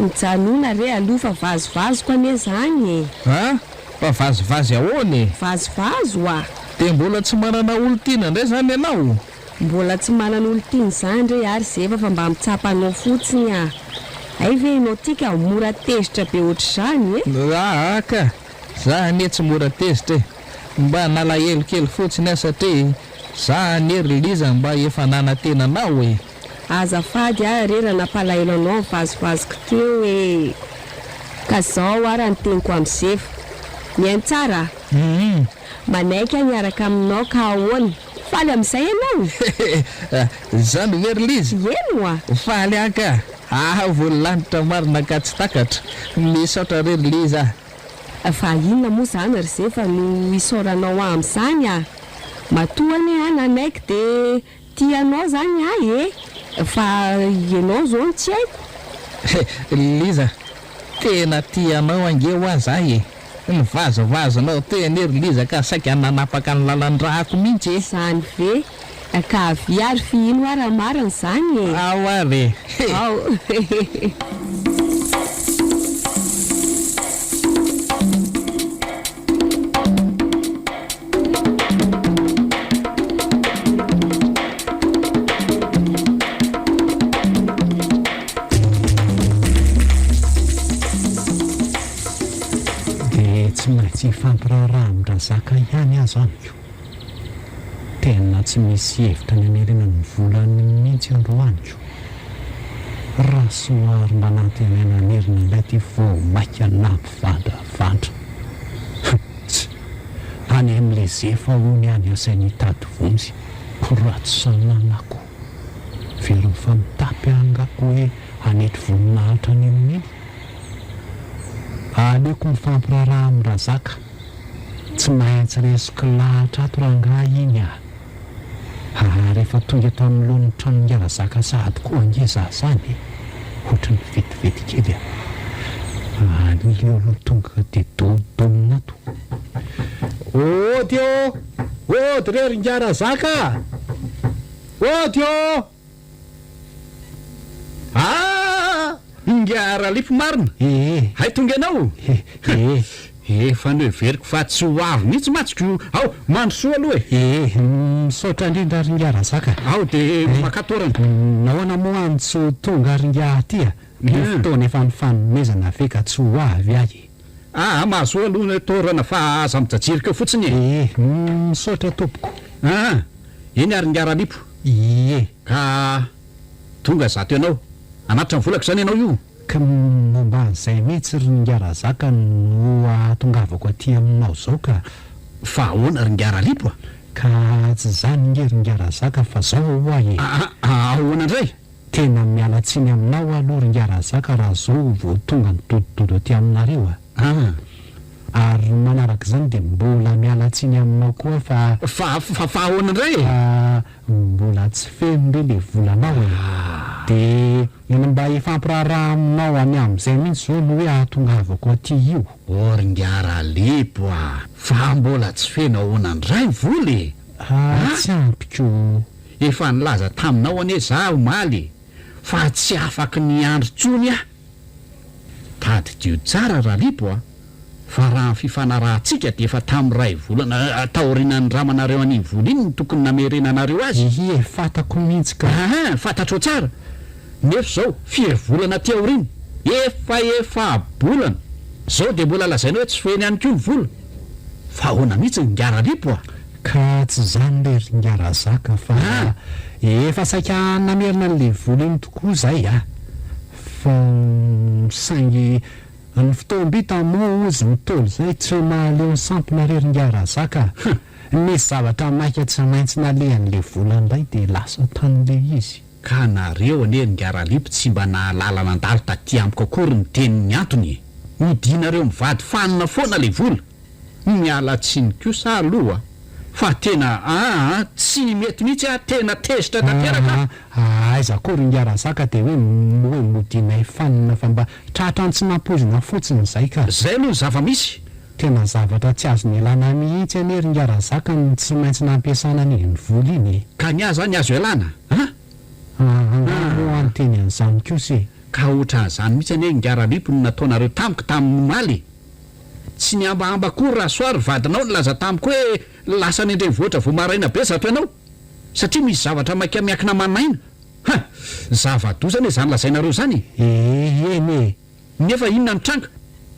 mijanona re aloha fa vazovazoko ane zany e. Ha? Fa vazivazy ahoany? Vazovazo a. De mbola tsy manana olo tiana indray zany ianao? Mbola tsy manana olo tiany zany re ary zefa fa mba mitsapanao fotsiny a. Ay ve ianao tika mora tezitra be ohatr'izany e? Ka za anie tsy mora tezitra e. Mba nalahelo kely fotsiny aho satria za anery Liza mba efa nanatenanao e. Azafady a re raha nampalahelo anao vazovazoko teo e. Ka zao ara ny teniko amin'zefa. Mihaino tsara. Manaiky miaraka aminao ka ahoana? Faly amin'izay ianao? Zany very Liza. Eno a? Faly aka. Voalanitra marina ka tsy takatra. Misaotra rery Liza. Fa inona moa zany ry zefa no isaoranao amin'izany a? Matoany a nanaiky de tianao zany ay e. Fa ianao zao tsy haiko. Liza, tena tianao ange ho azahy e. Nivazovazonao tena ery Liza ka saika nanapaka ny lalan-drahako mihitsy e. Zany ve? Ka viary fihino ara marina zany e. Ao ary. Ao. Tsy maintsy hifampiraharaha amindrazaka ihany azo amiko. Tena tsy misy hevitra ny anerina ny volany mihitsy androaniko. Raha soary mba nantenaina anerina ilay ty vao maika nampivandravandra. Any amin'ilay zefa hony any asainy hitady vonjy koratsy sananako. Very mifamitapy angako hoe hanety voninahitra any amin'iny. Aleoko mifampiraharaha amin'ny razaka. Tsy maintsy resoko lahatra ato rangahy iny a. Rehefa tonga eto amin'ny lohan'ny tranon'ny razaka sahady koa angeza zany. Ohatrany vetivety kely a. Nileo aloha tonga de domina ato. Ody ô! Ody rery nga razaka! Ody ô! Nga ralifo marina. Hay tonga ianao. Efa ny veriko fa tsy ho avy mihitsy matsiko. Ao, mandrosoa aloha e. Misaotra indrindra ringa razaka. Ao de makatorana. Nahoana moa any tsy ho tonga ringa aty a. Ny fotoana efa nifanomezana ve ka tsy ho avy ahy. Mahasoa aloha ny torana fa aza mijajirika eo fotsiny e. Misaotra tompoko. Eny ary nga ralipo. Ka tonga zato ianao. Anatitra ny volaka zany ianao io. Ka momba an'izay mihitsy ringa razaka no atongavako aty aminao zao ka. Fa ahoana ringa ralipo a? Ka tsy zany nge ringa razaka fa zao ho ahy. Ahoana indray? Tena miala tsiny aminao aloha ringa razaka raha zao vao tonga ny dodododo aty aminareo a. Ary manaraka zany de mbola miala tsiny aminao koa fa ahoana indray? Mbola tsy feno re le volanao e. De iny mba hifampiraharaha aminao any amin'izay mihitsy zao no hoe ahatongavako aty io. Ringa ralipo a. Fa mbola tsy feno ahoana indray voly. Tsy ampiko. Efa nilaza taminao anie za omaly fa tsy afaky ny andro tsony a. Tadidio tsara ralipo a. Fa raha ny fifanarahantsika de efa tamin'ny ray volana taorinan'ny ramanareo an'iny vola iny tokony namerenanareo azy. Fatako mihitsy ka. Fantatro tsara. Nefa zao firy volana ty aoriny. Efa bolana. Zao de mbola lazaina hoe tsy feny ihany koa ny vola. Fa ahoana mihitsy ny nga ralipo a? Ka tsy zany le ringa razaka fa efa saika namerina n'le vola iny tokoa zay a. Fa saingy ny fotoam-bita moa ozy mitolo zay tsy mahaleo ny sampona re ringa razaka. Misy zavatra maika tsy maintsy nalehan'le vola indray de lasa tan'le izy. Ka nareo anie nga ralipo tsy mba nahalala nandalo taty amiko akory ny tenin'ny antony. Midinareo mivady fanina foana le vola. Miala tsiny kosa aloha. Fa tena tsy mety mihitsy a tena tezitra tanteraka. Aiza koa ringa razaka de hoe modinay fanina fa mba tratrany tsy nampozina fotsiny zay ka. Zay aloha zava-misy. tena zavatra tsy azo ny elana mihitsy anery ngarazaka ny tsy maintsy nampiasana ny vola iny ka ny aza ny azo elana ho anteny an'izany kosa ka ohatran' izany mihitsy anie ngaralipo no nataonareo tamiko tamin'ny maly tsy ny ambahamba kory raha soary vadinao nylaza tamiko hoe lasa ny andrenivohitra vo maraina be zato ianao satria misy zavatra maikamiakina manaina zava-dozany zany lazainareo zany eny nefa inona nitranga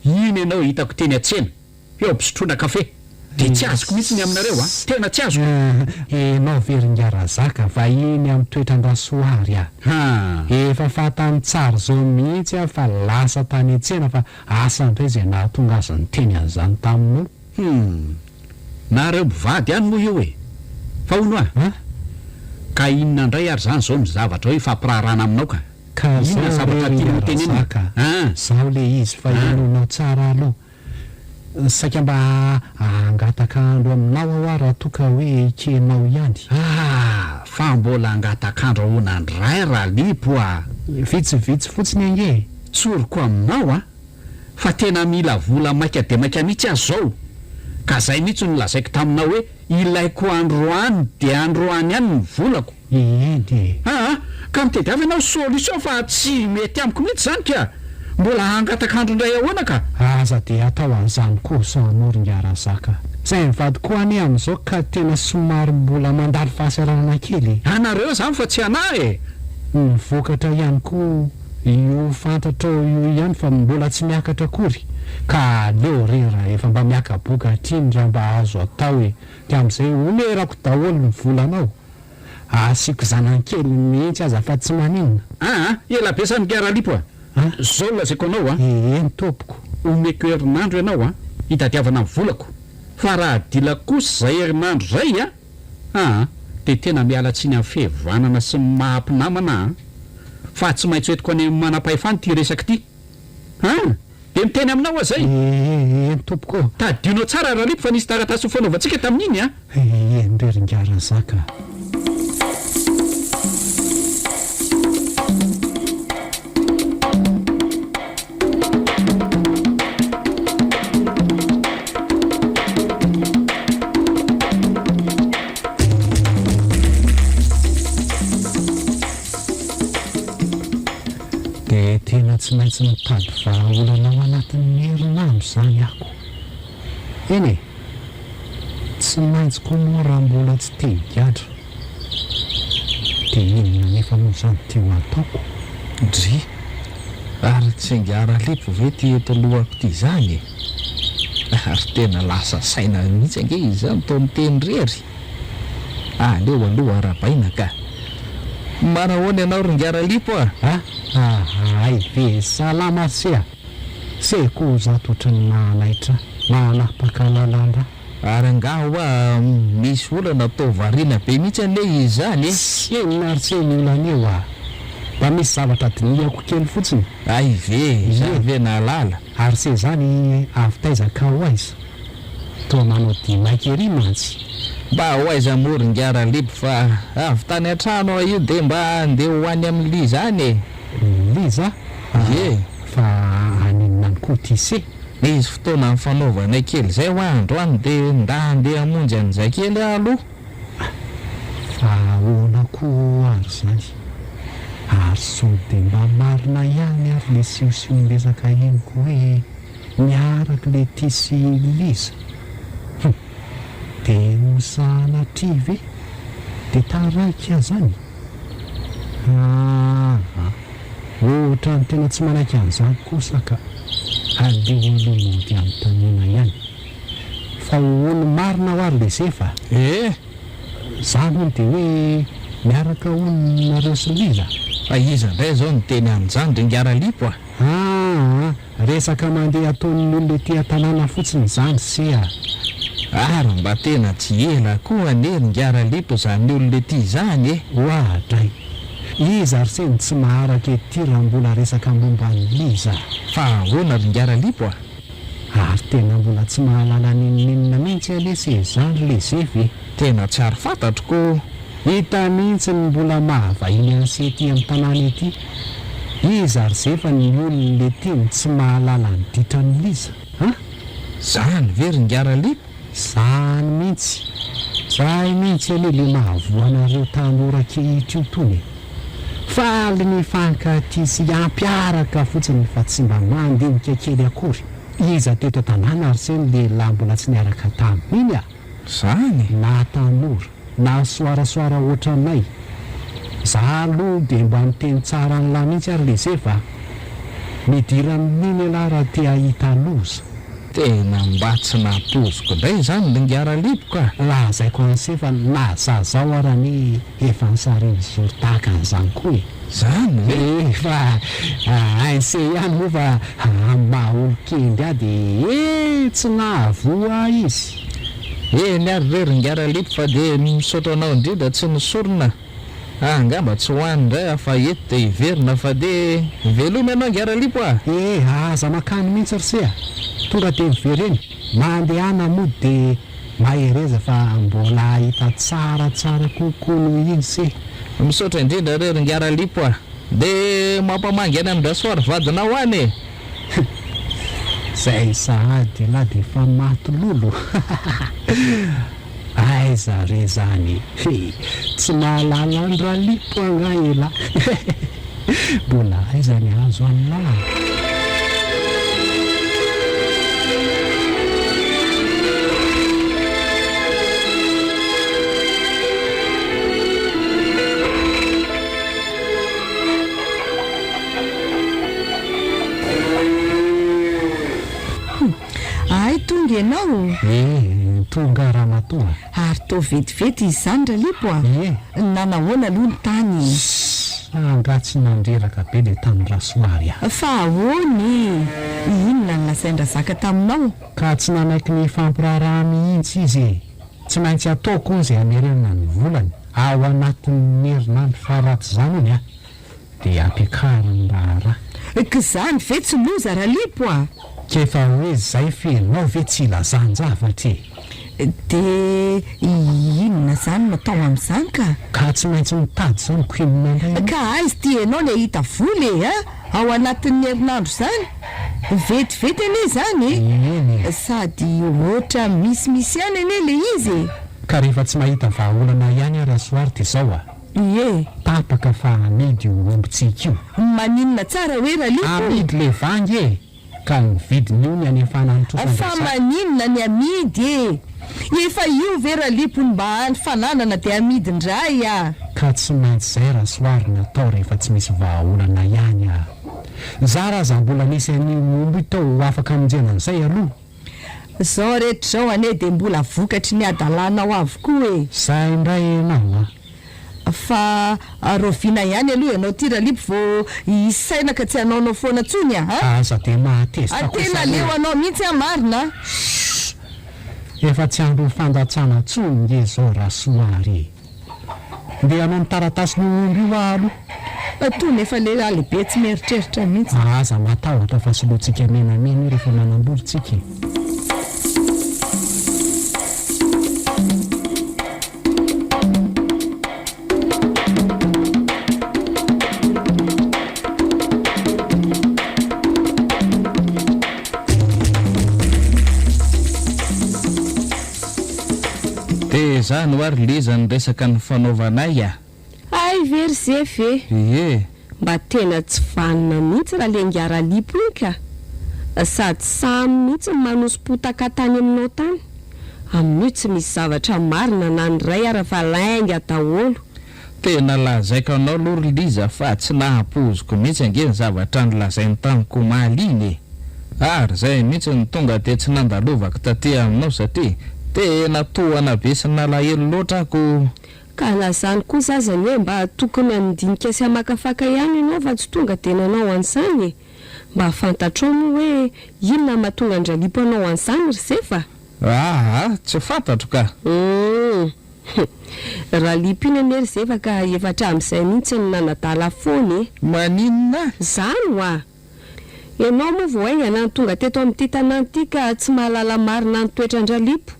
iny ianao hitako teny atsena eo ampisotroana kafe de tsy azoko mihitsy ny aminareo tena tsy azoko enao veryngarazaka va iny amin'ny toetran-drasoary efa fatany tsara zao mihitsy fa lasa tany atsena fa asandray zay nahatonga azy ny teny an'izany taminao nareo mivady any moa io e fa ono ka inona indray ary zany zao ny zavatra hoe fampirarana aminao ka inona zavatra tianao teneny zaho le izy fa inonao tsara aloha saika mba angataka andro aminao aho raha toka hoe ikenao ihany fa mbola angatakandro ahonandray raha lipo vitsivitsy fotsiny ange tsoroko aminao fa tena mila vola maika de maika mihitsy azo zao ka zay mihitsy no lazaiko taminao hoe ilaiko androany de androany ihany ny volako eny ka mitedy ianao solution fa tsy mety amiko mihitsy zany ka mbola angatakandro indray ahoana ka aza de atao an'izany kosa amoringarazaka zay mivady koa ane amin'izao ka tena somary mbola mandalo fahasaranana kely anareo zany fa tsy anah mivokatra ihany koa io fantatra io ihany fa mbola tsy miakatra kory ka leo rera efa mba miakaboka hatriny raha mba azo atao de am'izay omerako daholo ny volanao asiako zanankely mihitsy aza fa tsy maninona ela be sany garalipo zao lazaiko anao eny tompoko omeko herinandro ianao hitadiavana ny volako fa raha dila kosa zay herinandro zay de tena mialatsiny amin'ny fihevanana sy mahampinamana fa tsy maintsy hoetiko any manam-pahefany ty resaka ty de miteny aminao zay eny tompoko tadionao tsara raha lipo fa nisy taratasy ho fanaovantsika tamin'iny eny reringarazaka de tena tsy maintsy mitady vahaolanao anatin'ny herinandro zany ako eny tsy maintsy koa moa raha mbola tsy te-higadra de inona nefa moa zany teo ataoko dry ary tsy ngaralipo ve ty eto alohako ty zany ary tena lasa saina mihitsy ange izy zany tao miteny rery aleo aloha arabaina ka manahoana ianao ringaralipo ay ve salama sea se koa zato ohatrany mahanaitra mahanapakalalalandra ary angaho misy olana atao variana be mihitsy ane izy zany enina ary tsy ny olana eo mba misy zavatra diniako kely fotsiny ay ve zany ve nalala ary se zany avy taizaka ho aiza toa manao dimaiky ery mantsy mba ho aiza moringaralipo fa avy tany an-trano io de mba andeha hoany amin'ny li zany liza fa aninona ny kotise izy fotoana ny fanaovana kely zay ho androany de nda andeha hamonjy an'izay kely aloha fa ahoana koa ary zany ary so de mba marina ihany ary le siosion resaka heniko hoe miaraka le tisy liza de hosahana tri ve de taraika zany ohatra ny tena tsy manaiky an'izany kosa ka aleo aloha mody amin'ny tanina ihany fa hono marina ho ary le zefa zany hony de hoe miaraka hono nareo sy liza fa iza ndray zao ny teny amin'izany ringaralipo resaka mandeha ataon'ny olona ty an-tanàna fotsiny zany sea ary mba tena tsy ela koa ane ringaralipo zany olona ty zany oadray izy ary seny tsy maharaka ety raha mbola resaka mombany liza fa ahoana ringaralipo ary tena mbola tsy mahalala ninninina mihitsy alese zany le zevy tena tsy ary fantatroko hita mihitsy ny mbola mahavahiny ansety amin'ny tanàna ety izy ary zefa ny olona le ty ny tsy mahalala ny ditrany liza Zany veryngaralipo. Zany mihitsy zahay mihitsy aloha le mahavoanareo tanora kehitra io tony fa le mifankaty sy ampiaraka fotsiny fa tsy mba mandinika kely akory iza teto tanàna ary seny le lahy mbola tsy niaraka taminy a Zany na tanora na soarasoara ohatranay za aloha de mba miteny tsara ny lahy mihitsy ary le zay fa midira amin'iny lahy raha te ahita loza tena mba tsy nampoziko indray zany le ngaralipo ka. laha zaiko an'se fa na zazao arany efa nisariny zoro tahaka an'izany koa e Zany ve? fa ainse ihany moa fa maha-olo kely a de tsy nahavoa izy Eny ary veryngaralipo fa de misaotra anao indrindra tsy nisorona. Angamba tsy hoany indray fa eto de iverina fa de veloma ianao ngaralipo a. aza makany mihitsy rysea tonga de mivereny mandehana moa de mahereza fa mbola ahita tsaratsara kokoa noho iny se Misaotra indrindra veryngaralipo a. De mampamangy any amin'ny rasoary vadinao any e. zay sahady la de fa maty lolo aiza re zany tsy mahalala ny ralipo anga ela mbola aiza ny azo amin'lahy Ay tonga ianao tonga ramatoa ary to vetivety izy zany ralipo a. Nanahoana aloha ny tany anga tsy nandreraka be le tany rasoary a fa ahoany inona ny lasaindra zaka taminao ka tsy nanaiky ny fampiraharaha mihitsy izy tsy maintsy ataoko ny zay amerenana ny volany ao anatin'ny herinandro faraty zany ony a de ampiakariny raharaha ka zany ve tsy loza ralipo a kefa hoe zay fenao ve tsy ilazan-javatra de inona zany natao amin'izany ka tsy maintsy mitady zany koinina indray ka aizy ty ianao le hita voly a ao anatin'ny herinandro zany vetivety ane zany eny sady ohatra misimisy ihany ane le izy ka rehefa tsy mahita vahaolana ihany arasoary de zao a tapaka fa amidy ombontsika io maninona tsara hoe ralipo amidy le vangy ka ny vidiny io ny anefana fa maninona ny amidy efa io ve ralipony mba any fananana de amidy indray a ka tsy maintsy zay rasoary natao rehefa tsy misy vahaolana ihany a za raha za mbola nisy any omby tao afaka aminjena an'izay aloha zao rehetra zao ane de mbola vokatry ny adalanao avokoa zay indray enao a fa rovina ihany aloha ianao ty ralipo vo isaina ka tsy anaonao foana tsony aza de mahatezitra tena leo anao mihitsy marina efa tsy andro fandatsana tsony nge zao rasoary nde anao mitaratasy ny omby io aloha tony efa le lehibe tsy mieritreritra mihitsy aza matahotra fa soloantsika menamena io rehefa manamborytsika Zany hoary liza ny resaka ny fanaovanay a ay very zefy mba tena tsy vanina mihitsy raha le ngaralipo iny ka sady samy mihitsy manosim-potaka tany aminao tany amin'io tsy misy zavatra marina na ny ray ara fa lainga daholo tena lazaiko anao lory liza fa tsy nahampoziko mihitsy ange ny zavatra nylazainy tamiko maliny ary zay mihitsy ny tonga de tsy nandalovako taty aminao satria tena tohana be sy nalahelo loatra ako ka nazany kosa azany hoe mba tokony andinika sy amakafaka ihany ianao fa tsy tonga de nanao an'izany mba fantatrao moa hoe inona mahatonga andralipo anao an'izany ry zefa tsy fantatro ka raha lipo iny ane ry zefa ka efatra amin'izay mihitsy ny nanadala foany maninona zany hoa ianao moa vo aingana ny tonga teto amin'ity tanàna ity ka tsy mahalala marina ny toetran-dralipo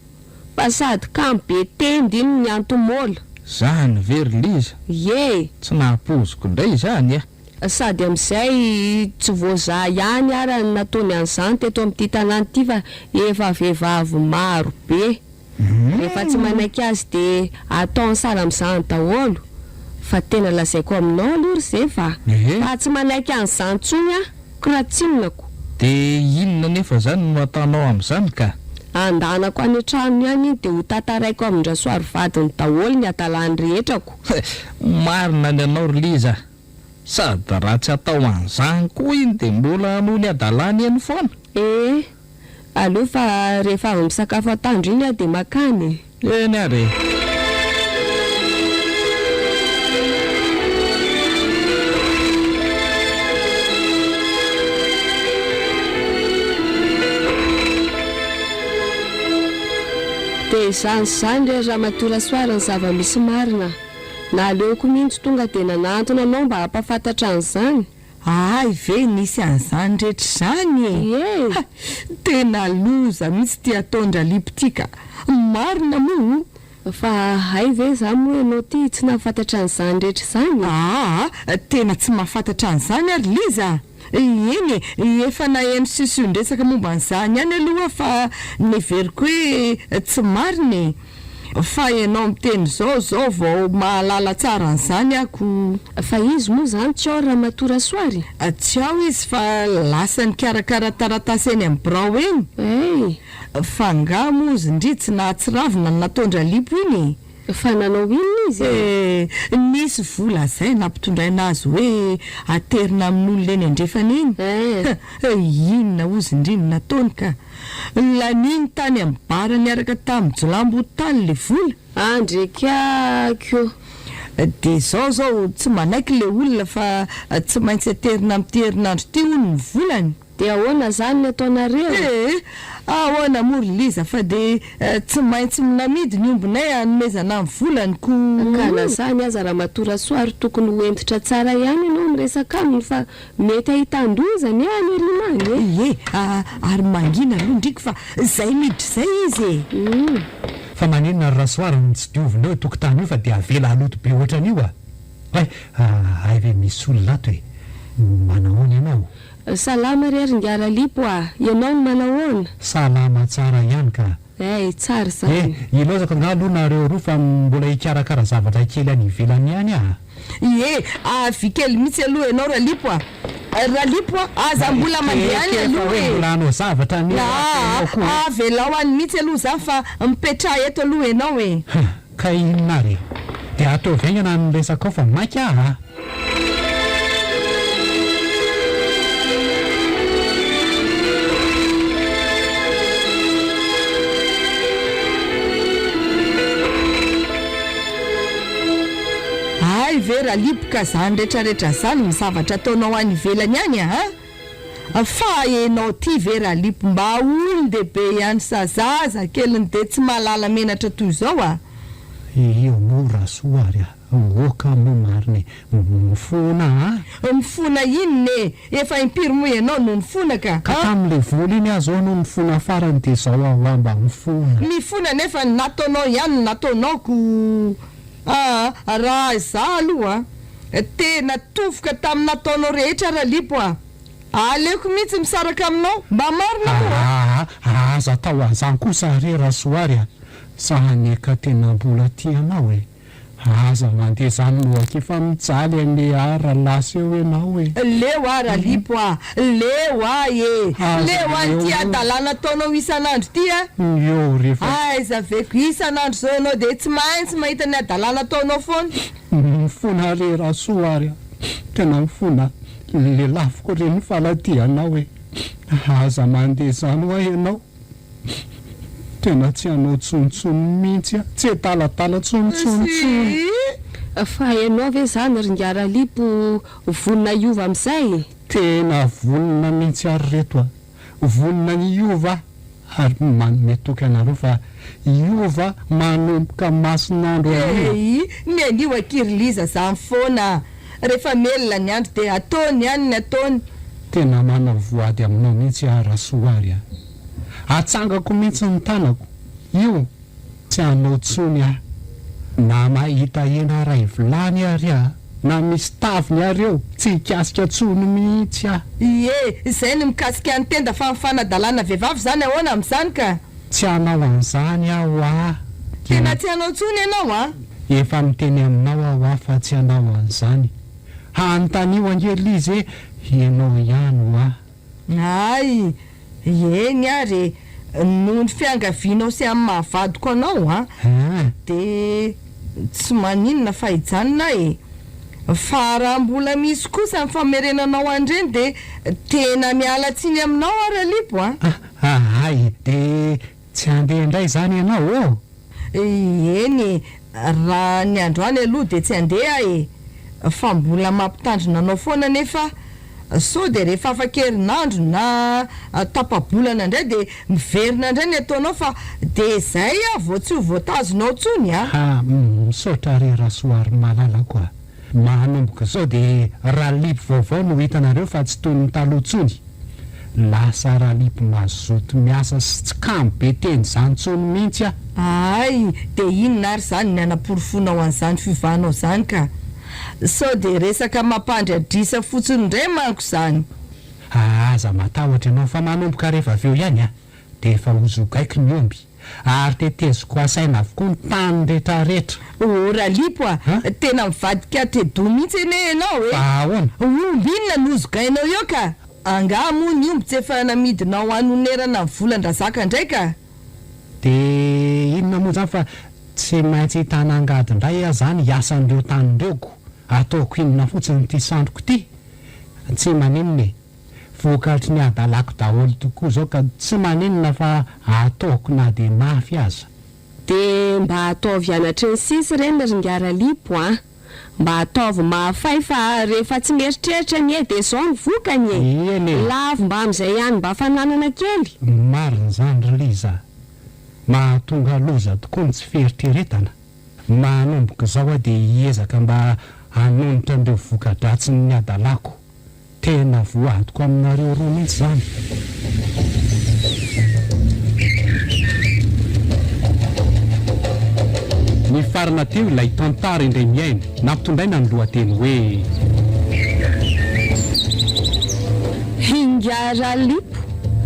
fa sady kamo be tendy iny ny antomola zany very liza ye tsy nahampoziko indray zany sady amin'izay tsy voaza ihany ara ny nataony an'izany teto amin'ity tanàna ity fa efa vehivavy maro be rehefa tsy manaiky azy de ataony sara amin'izany daholo fa tena lazaiko aminao aloha ry zay fa tsy manaiky an'izany ntsony a koratsinonako. De inona nefa zany no ataonao amin'izany ka? Andanako any an-trano ihany iny de ho tantaraiko amin-drasoary vadiny daholo ny adalany rehetrako. Marina ny anao ry Liza, sady raha tsy atao an'izany koa iny de mbola noho ny adalany eny foana. Aleo fa rehefa avy misakafo atoandro iny a de makany. Eny ary. De zany re raha matora soara ny zava-misy marina na aleoko mihitsy tonga de nanantona anao mba hampafantatra an'izany. Ay ve nisy an'izany rehetra zany tena loza mihitsy ty ataondra lipotika marina moa fa hay ve za moa ianao ty tsy nahafantatra an'izany rehetra zany. Tena tsy mahafantatra an'izany ary Liza. Eny efa nahaino sisondresaka momba an'izany ihany aloha fa neveriko hoe tsy mariny fa ianao miteny zao vao mahalala tsara an'izany ako. Fa izy moa zany tsy ao raha matora soary. Tsy ao izy fa lasa ny karakara taratasy eny amin'ny birao eny. Fa nga moa izy ndritsy na tsiravina ny nataondra lipo iny. Fa nanao inona izy? Nisy vola zay nampitondraina azy hoe aterina amin'olona eny andrefana iny. Inona ozy indriny nataony ka laniny tany amin'ny bara niaraka tamin'ny jolambo tany le vola. Andrekako. De zao tsy manaiky le olona fa tsy maintsy aterina amin'ity herinandro ty hono ny volany. De ahoana zany ny ataonareo? Ahoana mory Liza fa de tsy maintsy minamidy ny ombonay anomezana amin'ny volany ko. Kanazany aza raha matora soary tokony hoentitra tsara ihany ianao miresaka aminy fa mety ahitandozany ihany rimany. Ary mangina aloha ndriky fa zay miditra zay izy. Fa maninona raha soary ny tsy diovinao tokotany io fa de avela aloto be ohatran'io ay ve misy olona ato hoe manahoana ianao? Salama ry Ngara Lipo ianao no manahoana? Salama tsara ihany ka. Tsara zany. Ilozaka nga aloha nareo roa fa mbola hikarakara zavatra kely any ivelany ihany avy kely mitsy aloha ianao Ralipo raha lipo aza mbola mandeha any aloha mbola anao zavatra ny velao any mitsy aloha za fa mipetraha eto aloha ianao ka inona re de ataovy aingana ny resaka ao fa maiky ay ve raha lipoka zany rehetrarehetra zany misavatra ataonao any ivelany any fa enao ty ve raha lipo mba olon dehibe ihany sazaza keliny de tsy mahalala menatra toy zao io mora soary oka mo mariny mifona inone efa impiry mo ianao no mifona ka tam'le vola iny azao no mifona farany de zao amba mifona nefa nataonao ihany nataonaoko raha za aloha tena tofoka tamin'ny nataonao rehetra raha lipo aleoko mihitsy misaraka aminao mba marina aza tao azany kosa re raha soary sahaneka tena mbola tianao aza mandeha zany lohaka efa mijaly an'le ara lasa eo ianao leo raha lipo leo leo ty adalana ataonao isan'andro ty io rehefa aiza veko isan'andro zao ianao de tsy maintsy mahita ny adalana ataonao foana mifona re raha soary tena mifona le lafiko reny faladianao aza mandeha zany hoa ianao tena tsy anao tsontsony mihitsy tsy etalatala tsontsontsony fa ianao ve zany ry Ngara Lipo vonina iova amin'izay tena vonina mihitsy ary reto vonina ny iova ary manome toky anareo fa iova manomboka masinandro ny anio akiry Liza zany foana rehefa melona ny andro de ataony ihany ny ataony tena manavoady aminao mihitsy raha soary atsangako mihitsy ny tanako io tsy anao tsony na mahita ena ray vilany ary na misy taviny areo tsy hikasika tsony mihitsy ah. Izay ny mikasika ny tenda fa mifanadalàna vehivavy zany ahoana amin'izany ka tsy hanao an'izany aho ah. tena tsy hanao tsony ianao a efa miteny aminao aho ah fa tsy hanao an'izany hanontaniho angely izy ianao ihany ho ah. ay eny ary noho ny fiangavianao sy amin'ny mahavadiko anao a de tsy maninona fa hijanona fa raha mbola misy kosa ny famerenanao andreny de tena miala tsiny aminao ary alipo a ay de tsy handeha indray zany ianao eny raha ny androany aloha de tsy handeha fa mbola mampitandrina anao foana nefa so de rehefa afakerinandro na tapabolana indray de miverina indray ny ataonao fa de zay vao tsy ho voatazonao tsony misaotra rera soary malala koa manomboka zao de ralipy vaovao no hitanareo fa tsy toy ny taloha tsony lasa ralipy mazoto miasa sy tsy kamo be teny zany tsony mihitsy ay de inona ary zany ny anaporofonao an'izany fivanao zany ka so de resaka mampandry adrisa fotsiny indray manko zany aza matahotra ianao fa manomboka rehefa aveo ihany de efa hozogaiky ny omby ary teteziko asaina avokoa ny tany rehetrarehetra ralipo tena mivadika tedo mihitsy ene ianao ahoana omby inona nozogainao eo ka anga moa ny omby tsy efa namidinao anonerana ny volan-drazaka indray ka de inona moa zany fa tsy maintsy hitanangady indray zany hiasan'ireo tanin'reoko ataoko inona fotsiny ty sandroko ty tsy maninona vokatry ny adalako daholo tokoa zao ka tsy maninona fa ataoko na de mafy aza de mba ataovy anatra ny sisy reny ringara lipo mba ataovy mahafay fa rehefa tsy mieritreritra ny de zao ny vokany lavo mba am'izay ihany mba fananana kely marina zany liza mahatonga loza tokoa ny tsy feritreretana manomboka zao de hiezaka mba hanonitra an'ireo voka-dratsiny ny adalako tena voadiko aminareo roa mihitsy zany ny farana teo ilay tantara indray miaina nampitondraina ny lohateny hoe hingara lipo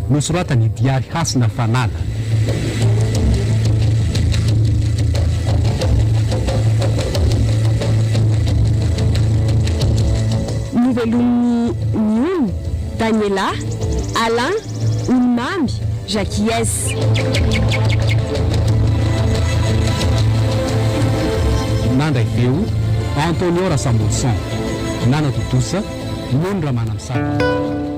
nosoratany diary hasina fanala novelom'ny Niony, Daniela, Alain, Olomamy, Jacques. Nandray feo Antonio Rasambolson, Nana Totosa, Nondra Manamsaka.